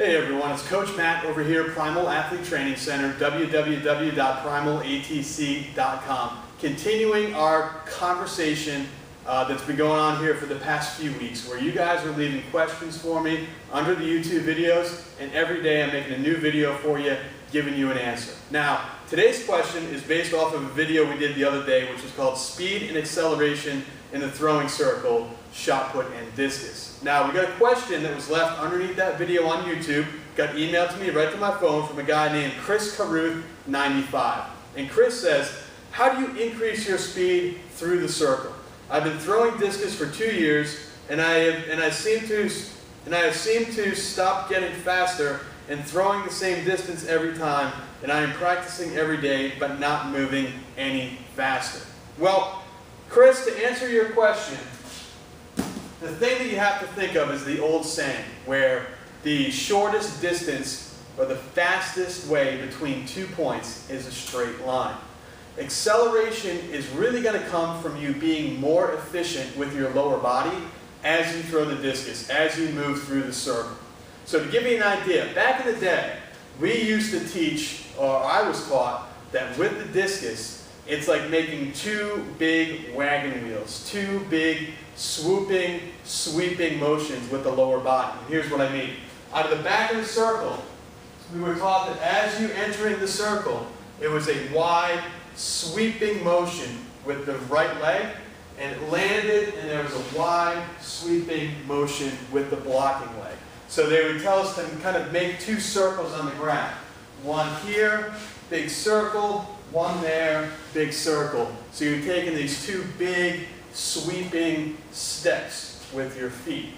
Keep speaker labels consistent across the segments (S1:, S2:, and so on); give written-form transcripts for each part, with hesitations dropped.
S1: Hey everyone, it's Coach Matt over here, Primal Athlete Training Center, www.primalatc.com. Continuing our conversation that's been going on here for the past few weeks, where you guys are leaving questions for me under the YouTube videos, and every day I'm making a new video for you, giving you an answer. Now, today's question is based off of a video we did the other day, which is called Speed and Acceleration in the Throwing Circle, Shot Put, and Discus. Now, we got a question that was left underneath that video on YouTube, got emailed to me right to my phone from a guy named Chris Caruth 95. And Chris says, how do you increase your speed through the circle? I've been throwing discus for 2 years, and I seem to stop getting faster and throwing the same distance every time, and I am practicing every day but not moving any faster. Well, Chris, to answer your question, the thing that you have to think of is the old saying, where the shortest distance or the fastest way between 2 points is a straight line. Acceleration is really going to come from you being more efficient with your lower body as you throw the discus, as you move through the circle. So to give you an idea, back in the day, we used to teach, or I was taught, that with the discus, it's like making 2 big wagon wheels, 2 big swooping, sweeping motions with the lower body. And here's what I mean. Out of the back of the circle, we were taught that as you enter in the circle, it was a wide, sweeping motion with the right leg, and it landed, and there was a wide, sweeping motion with the blocking leg. So they would tell us to kind of make 2 circles on the ground. One here, big circle, one there, big circle. So you're taking these 2 big, sweeping steps with your feet.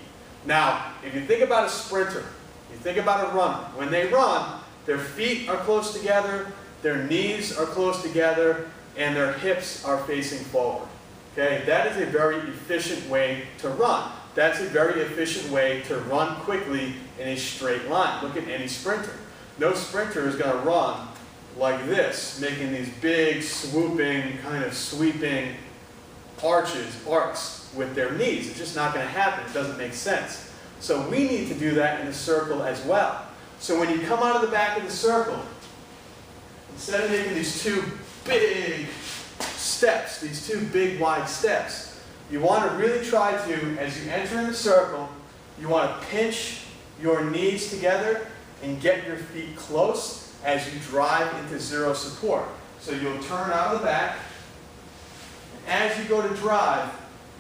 S1: Now, if you think about a sprinter, you think about a runner. When they run, their feet are close together, their knees are close together, and their hips are facing forward. Okay, that is a very efficient way to run. That's a very efficient way to run quickly in a straight line. Look at any sprinter. No sprinter is going to run like this, making these big, swooping, kind of sweeping arcs with their knees. It's just not going to happen. It doesn't make sense. So we need to do that in a circle as well. So when you come out of the back of the circle, instead of making these 2 big steps, these 2 big wide steps, you want to really try to, as you enter in the circle, you want to pinch your knees together and get your feet close as you drive into zero support. So you'll turn out of the back. As you go to drive,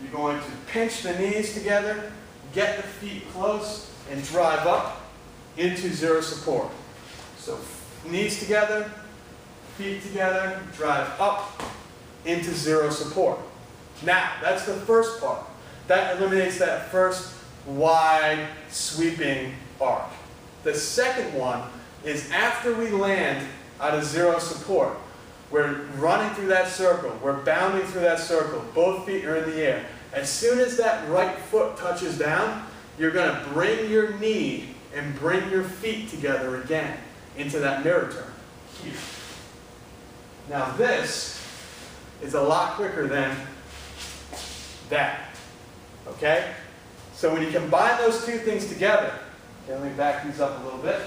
S1: you're going to pinch the knees together, get the feet close, and drive up into zero support. So knees together, feet together, drive up into zero support. Now, that's the first part. That eliminates that first wide, sweeping arc. The second one is after we land out of zero support, we're running through that circle, we're bounding through that circle, both feet are in the air. As soon as that right foot touches down, you're going to bring your knee and bring your feet together again into that mirror turn here. Now this is a lot quicker than that, okay? So when you combine those 2 things together, okay, let me back these up a little bit.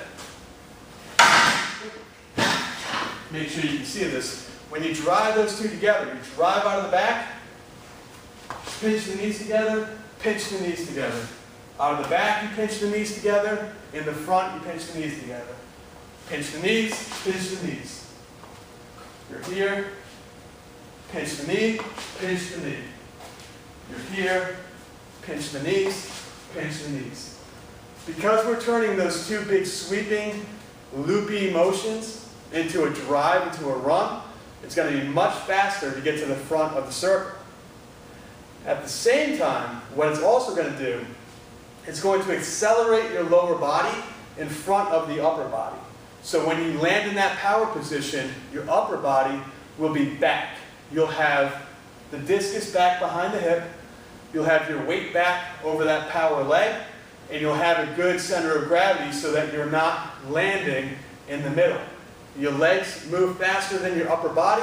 S1: Make sure you can see this. When you drive those 2 together, you drive out of the back, pinch the knees together, pinch the knees together. Out of the back, you pinch the knees together. In the front, you pinch the knees together. Pinch the knees, pinch the knees. You're here, pinch the knee, pinch the knee. You're here, pinch the knees, pinch the knees. Because we're turning those 2 big sweeping, loopy motions into a drive, into a run, it's going to be much faster to get to the front of the circle. At the same time, what it's also going to do, it's going to accelerate your lower body in front of the upper body. So when you land in that power position, your upper body will be back. You'll have the discus back behind the hip, you'll have your weight back over that power leg, and you'll have a good center of gravity so that you're not landing in the middle. Your legs move faster than your upper body.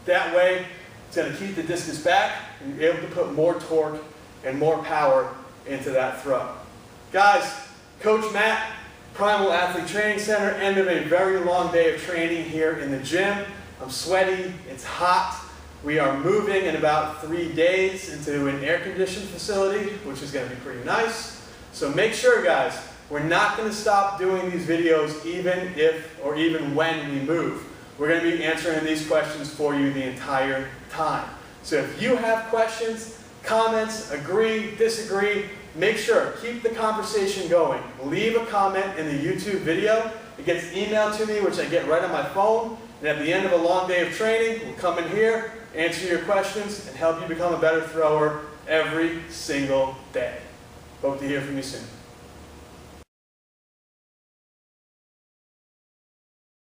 S1: That way, it's going to keep the discus back, and you're able to put more torque and more power into that throw. Guys, Coach Matt, Primal Athlete Training Center, end of a very long day of training here in the gym. I'm sweaty, it's hot. We are moving in about 3 days into an air-conditioned facility, which is going to be pretty nice. So make sure, guys, we're not going to stop doing these videos even if or even when we move. We're going to be answering these questions for you the entire time. So if you have questions, comments, agree, disagree, make sure, keep the conversation going. Leave a comment in the YouTube video. It gets emailed to me, which I get right on my phone. And at the end of a long day of training, we'll come in here, answer your questions, and help you become a better thrower every single day. Hope to hear from you soon.